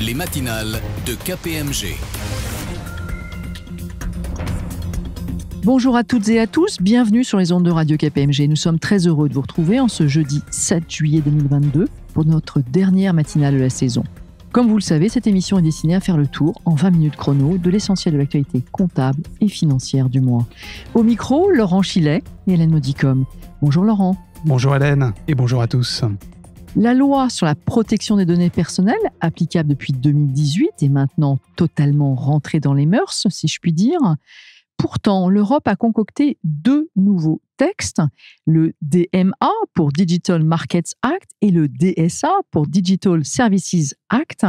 Les matinales de KPMG. Bonjour à toutes et à tous, bienvenue sur les ondes de Radio KPMG. Nous sommes très heureux de vous retrouver en ce jeudi 7 juillet 2022 pour notre dernière matinale de la saison. Comme vous le savez, cette émission est destinée à faire le tour, en 20 minutes chrono, de l'essentiel de l'actualité comptable et financière du mois. Au micro, Laurent Chilet et Hélène Modicom. Bonjour Laurent. Bonjour Hélène et bonjour à tous. La loi sur la protection des données personnelles, applicable depuis 2018, est maintenant totalement rentrée dans les mœurs, si je puis dire. Pourtant, l'Europe a concocté deux nouveaux textes, le DMA pour Digital Markets Act et le DSA pour Digital Services Act.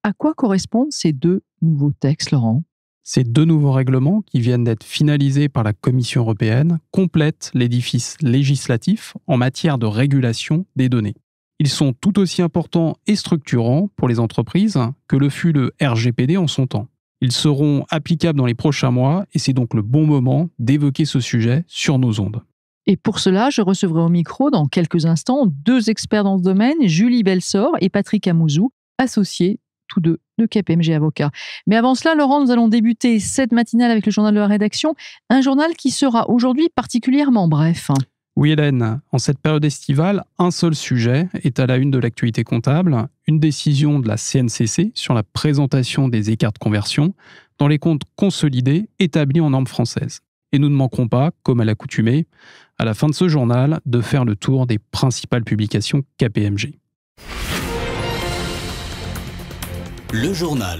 À quoi correspondent ces deux nouveaux textes, Laurent ? Ces deux nouveaux règlements, qui viennent d'être finalisés par la Commission européenne, complètent l'édifice législatif en matière de régulation des données. Ils sont tout aussi importants et structurants pour les entreprises que le fut le RGPD en son temps. Ils seront applicables dans les prochains mois et c'est donc le bon moment d'évoquer ce sujet sur nos ondes. Et pour cela, je recevrai au micro dans quelques instants deux experts dans ce domaine, Julie Belsor et Patrick Amouzou, associés tous deux de KPMG Avocats. Mais avant cela, Laurent, nous allons débuter cette matinale avec le journal de la rédaction, un journal qui sera aujourd'hui particulièrement bref. Oui Hélène, en cette période estivale, un seul sujet est à la une de l'actualité comptable, une décision de la CNCC sur la présentation des écarts de conversion dans les comptes consolidés établis en normes françaises. Et nous ne manquerons pas, comme à l'accoutumée, à la fin de ce journal, de faire le tour des principales publications KPMG. Le journal.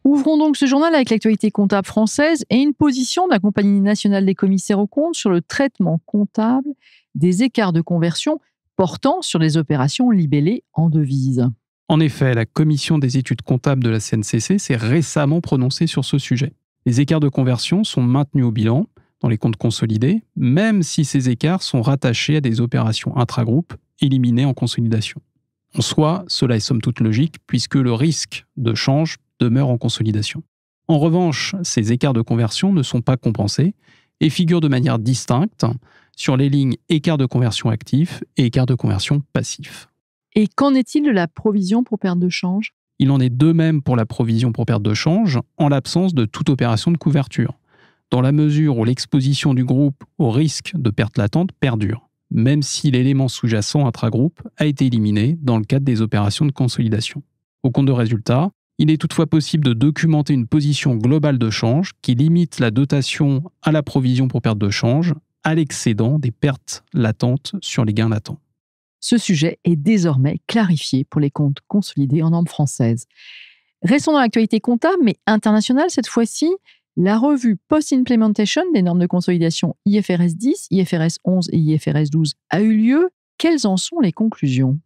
Ouvrons donc ce journal avec l'actualité comptable française et une position de la Compagnie nationale des commissaires aux comptes sur le traitement comptable des écarts de conversion portant sur les opérations libellées en devises. En effet, la commission des études comptables de la CNCC s'est récemment prononcée sur ce sujet. Les écarts de conversion sont maintenus au bilan, dans les comptes consolidés, même si ces écarts sont rattachés à des opérations intragroupes éliminées en consolidation. En soi, cela est somme toute logique, puisque le risque de change demeure en consolidation. En revanche, ces écarts de conversion ne sont pas compensés et figurent de manière distincte sur les lignes écarts de conversion actifs et écarts de conversion passifs. Et qu'en est-il de la provision pour perte de change ? Il en est de même pour la provision pour perte de change en l'absence de toute opération de couverture, dans la mesure où l'exposition du groupe au risque de perte latente perdure, même si l'élément sous-jacent intragroupe a été éliminé dans le cadre des opérations de consolidation. Au compte de résultat, il est toutefois possible de documenter une position globale de change qui limite la dotation à la provision pour perte de change à l'excédent des pertes latentes sur les gains latents. Ce sujet est désormais clarifié pour les comptes consolidés en normes françaises. Restons dans l'actualité comptable, mais internationale cette fois-ci. La revue Post-Implementation des normes de consolidation IFRS 10, IFRS 11 et IFRS 12 a eu lieu. Quelles en sont les conclusions ?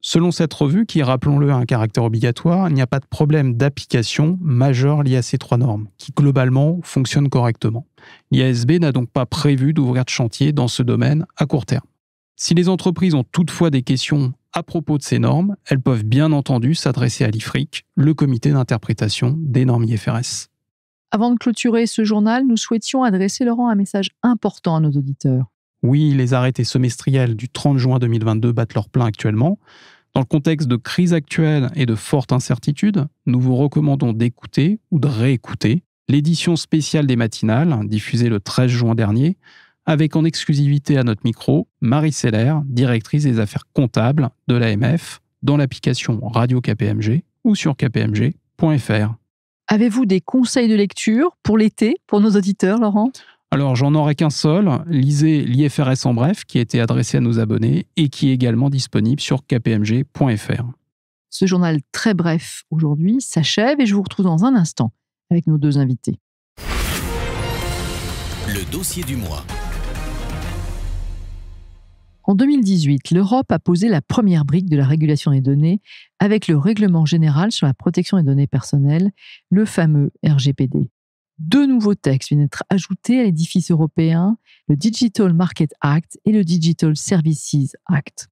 Selon cette revue, qui, rappelons-le, a un caractère obligatoire, il n'y a pas de problème d'application majeur lié à ces trois normes, qui globalement fonctionnent correctement. L'IASB n'a donc pas prévu d'ouvrir de chantier dans ce domaine à court terme. Si les entreprises ont toutefois des questions à propos de ces normes, elles peuvent bien entendu s'adresser à l'IFRIC, le comité d'interprétation des normes IFRS. Avant de clôturer ce journal, nous souhaitions adresser, Laurent, un message important à nos auditeurs. Oui, les arrêtés semestriels du 30 juin 2022 battent leur plein actuellement. Dans le contexte de crise actuelle et de forte incertitude, nous vous recommandons d'écouter ou de réécouter l'édition spéciale des matinales, diffusée le 13 juin dernier, avec en exclusivité à notre micro, Marie Seller, directrice des affaires comptables de l'AMF, dans l'application Radio KPMG ou sur kpmg.fr. Avez-vous des conseils de lecture pour l'été, pour nos auditeurs, Laurent ? Alors, j'en aurai qu'un seul. Lisez l'IFRS en bref, qui a été adressé à nos abonnés et qui est également disponible sur kpmg.fr. Ce journal très bref aujourd'hui s'achève et je vous retrouve dans un instant avec nos deux invités. Le dossier du mois. En 2018, l'Europe a posé la première brique de la régulation des données avec le Règlement général sur la protection des données personnelles, le fameux RGPD. Deux nouveaux textes viennent d'être ajoutés à l'édifice européen, le Digital Market Act et le Digital Services Act.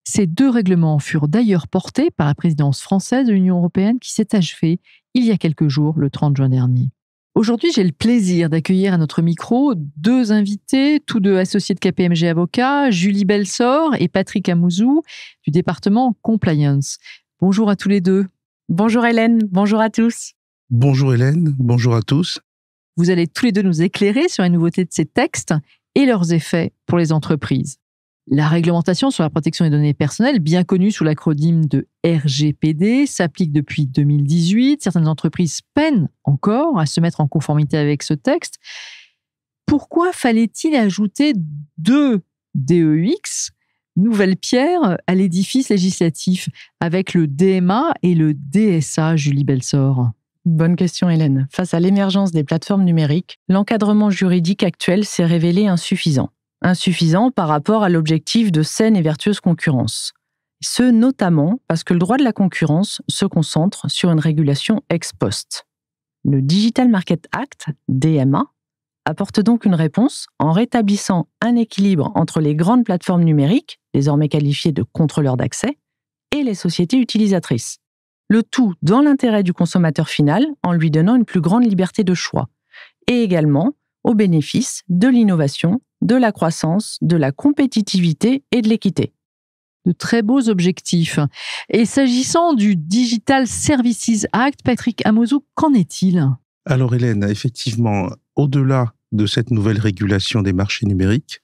Ces deux règlements furent d'ailleurs portés par la présidence française de l'Union européenne qui s'est achevée il y a quelques jours, le 30 juin dernier. Aujourd'hui, j'ai le plaisir d'accueillir à notre micro 2 invités, tous 2 associés de KPMG Avocats, Julie Belsor et Patrick Amouzou du département Compliance. Bonjour à tous les 2. Bonjour Hélène, bonjour à tous. Bonjour Hélène, bonjour à tous. Vous allez tous les 2 nous éclairer sur les nouveautés de ces textes et leurs effets pour les entreprises. La réglementation sur la protection des données personnelles, bien connue sous l'acronyme de RGPD, s'applique depuis 2018. Certaines entreprises peinent encore à se mettre en conformité avec ce texte. Pourquoi fallait-il ajouter 2 DEX, nouvelles pierres, à l'édifice législatif avec le DMA et le DSA, Julie Belsor? Bonne question Hélène. Face à l'émergence des plateformes numériques, l'encadrement juridique actuel s'est révélé insuffisant. Insuffisant par rapport à l'objectif de saine et vertueuse concurrence. Ce notamment parce que le droit de la concurrence se concentre sur une régulation ex post. Le Digital Market Act, DMA, apporte donc une réponse en rétablissant un équilibre entre les grandes plateformes numériques, désormais qualifiées de contrôleurs d'accès, et les sociétés utilisatrices. Le tout dans l'intérêt du consommateur final en lui donnant une plus grande liberté de choix, et également au bénéfice de l'innovation, de la croissance, de la compétitivité et de l'équité. De très beaux objectifs. Et s'agissant du Digital Services Act, Patrick Amouzou, qu'en est-il? Alors Hélène, effectivement, au-delà de cette nouvelle régulation des marchés numériques,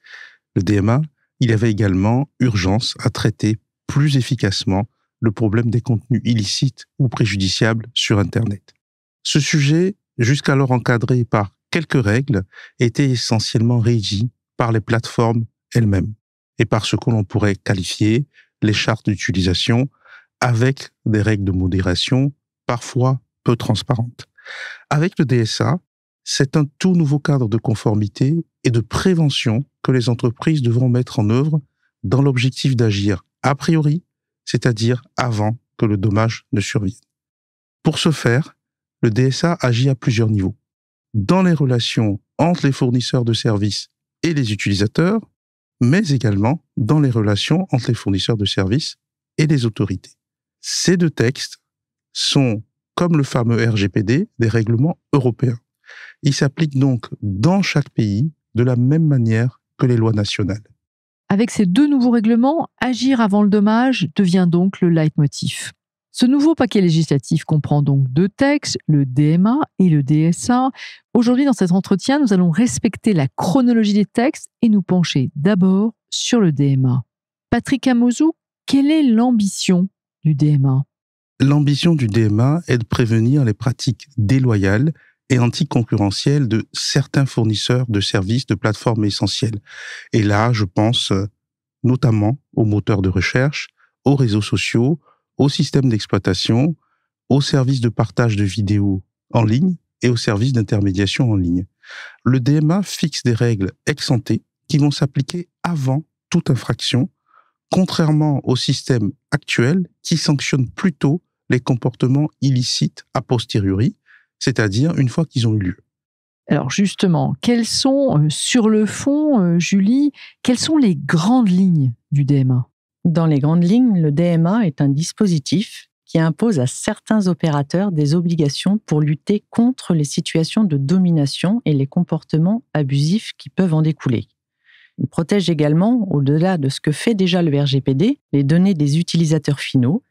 le DMA, il y avait également urgence à traiter plus efficacement le problème des contenus illicites ou préjudiciables sur Internet. Ce sujet, jusqu'alors encadré par quelques règles, était essentiellement régi par les plateformes elles-mêmes et par ce que l'on pourrait qualifier les chartes d'utilisation avec des règles de modération parfois peu transparentes. Avec le DSA, c'est un tout nouveau cadre de conformité et de prévention que les entreprises devront mettre en œuvre dans l'objectif d'agir a priori, c'est-à-dire avant que le dommage ne survienne. Pour ce faire, le DSA agit à plusieurs niveaux. Dans les relations entre les fournisseurs de services et les utilisateurs, mais également dans les relations entre les fournisseurs de services et les autorités. Ces 2 textes sont, comme le fameux RGPD, des règlements européens. Ils s'appliquent donc dans chaque pays de la même manière que les lois nationales. Avec ces 2 nouveaux règlements, agir avant le dommage devient donc le leitmotiv. Ce nouveau paquet législatif comprend donc 2 textes, le DMA et le DSA. Aujourd'hui, dans cet entretien, nous allons respecter la chronologie des textes et nous pencher d'abord sur le DMA. Patrick Amouzou, quelle est l'ambition du DMA? L'ambition du DMA est de prévenir les pratiques déloyales et anticoncurrentielles de certains fournisseurs de services de plateformes essentielles. Et là, je pense notamment aux moteurs de recherche, aux réseaux sociaux, aux systèmes d'exploitation, aux services de partage de vidéos en ligne et aux services d'intermédiation en ligne. Le DMA fixe des règles ex ante qui vont s'appliquer avant toute infraction, contrairement au système actuel qui sanctionne plutôt les comportements illicites a posteriori, c'est-à-dire une fois qu'ils ont eu lieu. Alors justement, quelles sont, sur le fond, Julie, quelles sont les grandes lignes du DMA? Dans les grandes lignes, le DMA est un dispositif qui impose à certains opérateurs des obligations pour lutter contre les situations de domination et les comportements abusifs qui peuvent en découler. Il protège également, au-delà de ce que fait déjà le RGPD, les données des utilisateurs finaux.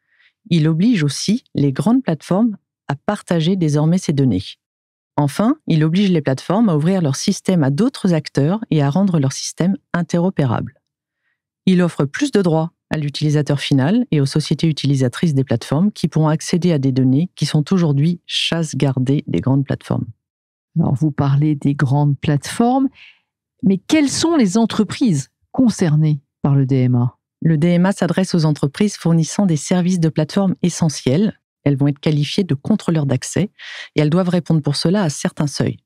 Il oblige aussi les grandes plateformes à partager désormais ces données. Enfin, il oblige les plateformes à ouvrir leur système à d'autres acteurs et à rendre leur système interopérable. Il offre plus de droits à l'utilisateur final et aux sociétés utilisatrices des plateformes qui pourront accéder à des données qui sont aujourd'hui chasse gardée des grandes plateformes. Alors, vous parlez des grandes plateformes, mais quelles sont les entreprises concernées par le DMA? Le DMA s'adresse aux entreprises fournissant des services de plateforme essentiels. Elles vont être qualifiées de contrôleurs d'accès et elles doivent répondre pour cela à certains seuils.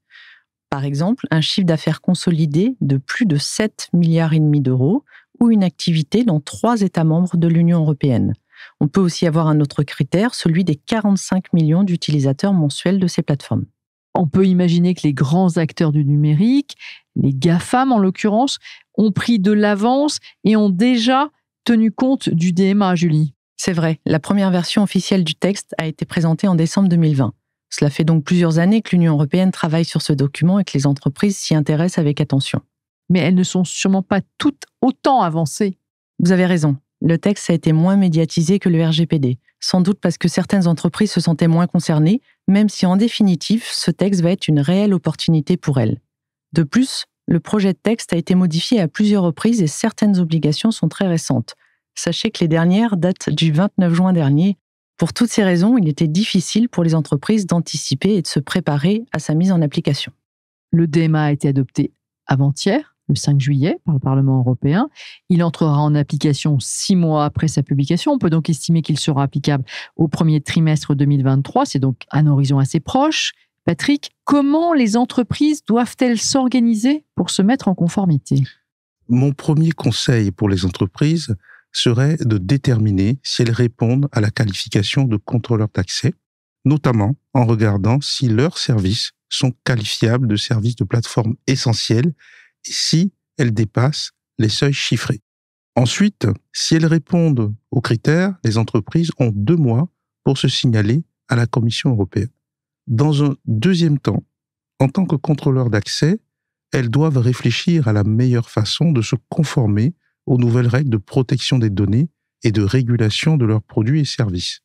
Par exemple, un chiffre d'affaires consolidé de plus de 7,5 milliards d'euros ou une activité dans 3 États membres de l'Union européenne. On peut aussi avoir un autre critère, celui des 45 millions d'utilisateurs mensuels de ces plateformes. On peut imaginer que les grands acteurs du numérique, les GAFAM en l'occurrence, ont pris de l'avance et ont déjà tenu compte du DMA, Julie. C'est vrai, la première version officielle du texte a été présentée en décembre 2020. Cela fait donc plusieurs années que l'Union européenne travaille sur ce document et que les entreprises s'y intéressent avec attention. Mais elles ne sont sûrement pas toutes autant avancées. Vous avez raison. Le texte a été moins médiatisé que le RGPD, sans doute parce que certaines entreprises se sentaient moins concernées, même si en définitive, ce texte va être une réelle opportunité pour elles. De plus, le projet de texte a été modifié à plusieurs reprises et certaines obligations sont très récentes. Sachez que les dernières datent du 29 juin dernier. Pour toutes ces raisons, il était difficile pour les entreprises d'anticiper et de se préparer à sa mise en application. Le DMA a été adopté avant-hier, le 5 juillet, par le Parlement européen. Il entrera en application 6 mois après sa publication. On peut donc estimer qu'il sera applicable au premier trimestre 2023. C'est donc un horizon assez proche. Patrick, comment les entreprises doivent-elles s'organiser pour se mettre en conformité ? Mon premier conseil pour les entreprises serait de déterminer si elles répondent à la qualification de contrôleur d'accès, notamment en regardant si leurs services sont qualifiables de services de plateforme essentiels et si elles dépassent les seuils chiffrés. Ensuite, si elles répondent aux critères, les entreprises ont 2 mois pour se signaler à la Commission européenne. Dans un deuxième temps, en tant que contrôleur d'accès, elles doivent réfléchir à la meilleure façon de se conformer aux nouvelles règles de protection des données et de régulation de leurs produits et services.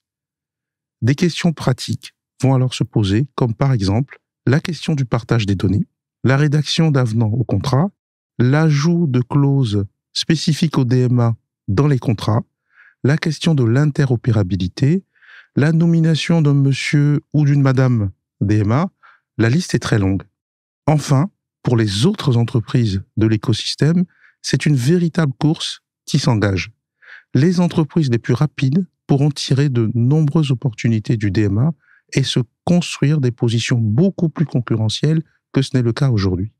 Des questions pratiques vont alors se poser, comme par exemple la question du partage des données, la rédaction d'avenants au contrat, l'ajout de clauses spécifiques au DMA dans les contrats, la question de l'interopérabilité, la nomination d'un monsieur ou d'une madame DMA, la liste est très longue. Enfin, pour les autres entreprises de l'écosystème, c'est une véritable course qui s'engage. Les entreprises les plus rapides pourront tirer de nombreuses opportunités du DMA et se construire des positions beaucoup plus concurrentielles que ce n'est le cas aujourd'hui.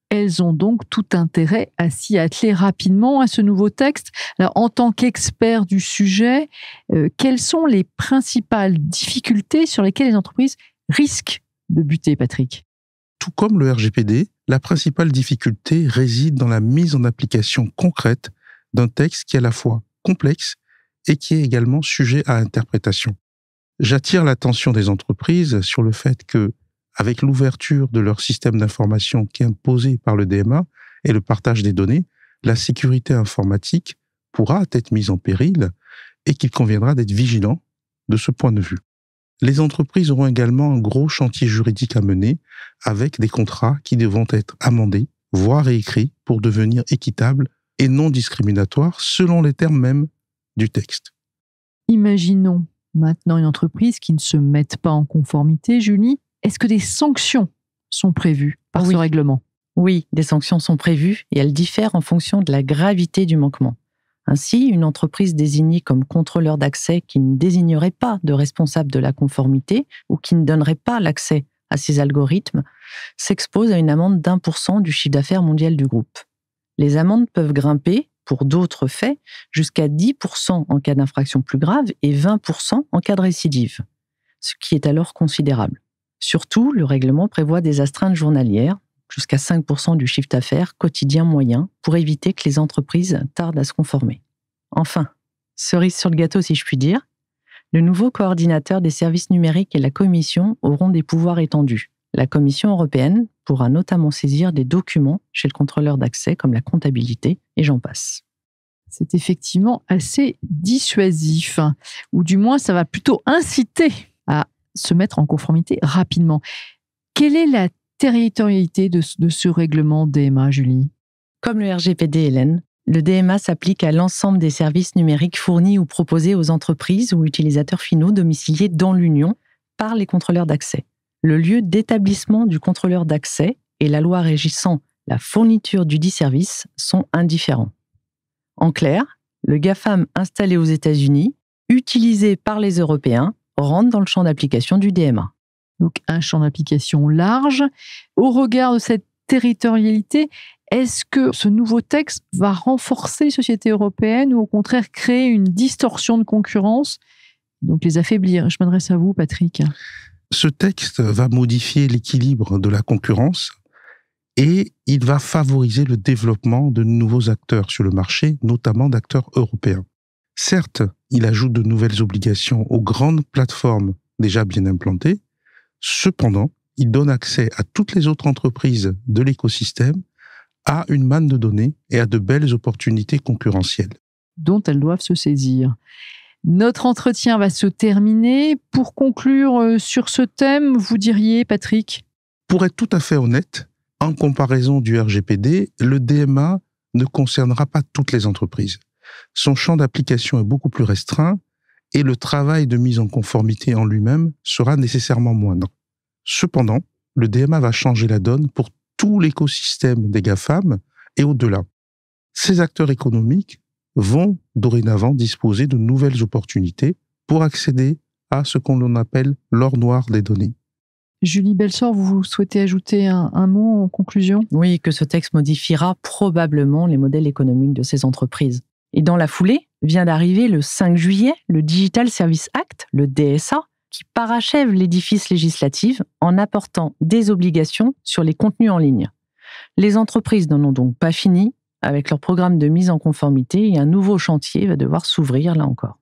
Elles ont donc tout intérêt à s'y atteler rapidement à ce nouveau texte. Alors, en tant qu'expert du sujet, quelles sont les principales difficultés sur lesquelles les entreprises risquent de buter, Patrick ? Tout comme le RGPD, la principale difficulté réside dans la mise en application concrète d'un texte qui est à la fois complexe et qui est également sujet à interprétation. J'attire l'attention des entreprises sur le fait que, avec l'ouverture de leur système d'information qui est imposé par le DMA et le partage des données, la sécurité informatique pourra être mise en péril et qu'il conviendra d'être vigilant de ce point de vue. Les entreprises auront également un gros chantier juridique à mener avec des contrats qui devront être amendés, voire réécrits pour devenir équitables et non discriminatoires selon les termes mêmes du texte. Imaginons maintenant une entreprise qui ne se mette pas en conformité, Julie. Est-ce que des sanctions sont prévues par ce règlement ? Oui, des sanctions sont prévues et elles diffèrent en fonction de la gravité du manquement. Ainsi, une entreprise désignée comme contrôleur d'accès qui ne désignerait pas de responsable de la conformité ou qui ne donnerait pas l'accès à ces algorithmes s'expose à une amende d'1% du chiffre d'affaires mondial du groupe. Les amendes peuvent grimper, pour d'autres faits, jusqu'à 10% en cas d'infraction plus grave et 20% en cas de récidive, ce qui est alors considérable. Surtout, le règlement prévoit des astreintes journalières, jusqu'à 5% du chiffre d'affaires quotidien moyen, pour éviter que les entreprises tardent à se conformer. Enfin, cerise sur le gâteau si je puis dire, le nouveau coordinateur des services numériques et la Commission auront des pouvoirs étendus. La Commission européenne pourra notamment saisir des documents chez le contrôleur d'accès comme la comptabilité et j'en passe. C'est effectivement assez dissuasif, ou du moins ça va plutôt inciter à se mettre en conformité rapidement. Quelle est la territorialité de ce règlement DMA, Julie ? Comme le RGPD, Hélène, le DMA s'applique à l'ensemble des services numériques fournis ou proposés aux entreprises ou utilisateurs finaux domiciliés dans l'Union par les contrôleurs d'accès. Le lieu d'établissement du contrôleur d'accès et la loi régissant la fourniture du dit service sont indifférents. En clair, le GAFAM installé aux États-Unis, utilisé par les Européens, rentre dans le champ d'application du DMA. Donc un champ d'application large. Au regard de cette territorialité, est-ce que ce nouveau texte va renforcer les sociétés européennes ou au contraire créer une distorsion de concurrence, donc les affaiblir ? Je m'adresse à vous, Patrick. Ce texte va modifier l'équilibre de la concurrence et il va favoriser le développement de nouveaux acteurs sur le marché, notamment d'acteurs européens. Certes, il ajoute de nouvelles obligations aux grandes plateformes déjà bien implantées. Cependant, il donne accès à toutes les autres entreprises de l'écosystème à une manne de données et à de belles opportunités concurrentielles. Dont elles doivent se saisir. Notre entretien va se terminer. Pour conclure sur ce thème, vous diriez, Patrick ? Pour être tout à fait honnête, en comparaison du RGPD, le DMA ne concernera pas toutes les entreprises. Son champ d'application est beaucoup plus restreint et le travail de mise en conformité en lui-même sera nécessairement moindre. Cependant, le DMA va changer la donne pour tout l'écosystème des GAFAM et au-delà. Ces acteurs économiques vont dorénavant disposer de nouvelles opportunités pour accéder à ce qu'on appelle l'or noir des données. Julie Belsort, vous souhaitez ajouter un mot en conclusion ? Oui, que ce texte modifiera probablement les modèles économiques de ces entreprises. Et dans la foulée, vient d'arriver le 5 juillet le Digital Services Act, le DSA, qui parachève l'édifice législatif en apportant des obligations sur les contenus en ligne. Les entreprises n'en ont donc pas fini avec leur programme de mise en conformité et un nouveau chantier va devoir s'ouvrir là encore.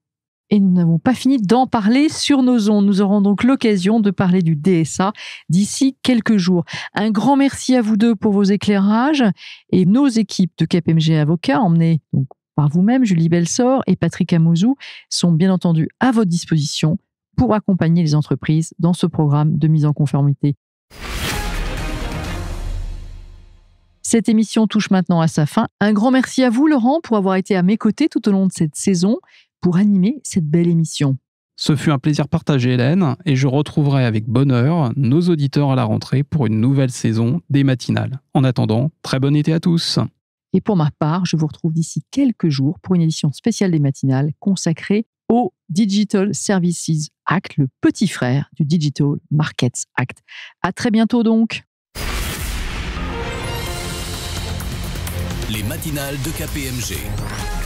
Et nous n'avons pas fini d'en parler sur nos ondes. Nous aurons donc l'occasion de parler du DSA d'ici quelques jours. Un grand merci à vous deux pour vos éclairages et nos équipes de KPMG Avocats, emmenées donc par vous-même, Julie Belsort et Patrick Amouzou, sont bien entendu à votre disposition pour accompagner les entreprises dans ce programme de mise en conformité. Cette émission touche maintenant à sa fin. Un grand merci à vous, Laurent, pour avoir été à mes côtés tout au long de cette saison pour animer cette belle émission. Ce fut un plaisir partagé, Hélène, et je retrouverai avec bonheur nos auditeurs à la rentrée pour une nouvelle saison des matinales. En attendant, très bon été à tous. Et pour ma part, je vous retrouve d'ici quelques jours pour une édition spéciale des matinales consacrée au Digital Services Act, le petit frère du Digital Markets Act. À très bientôt donc. Les matinales de KPMG.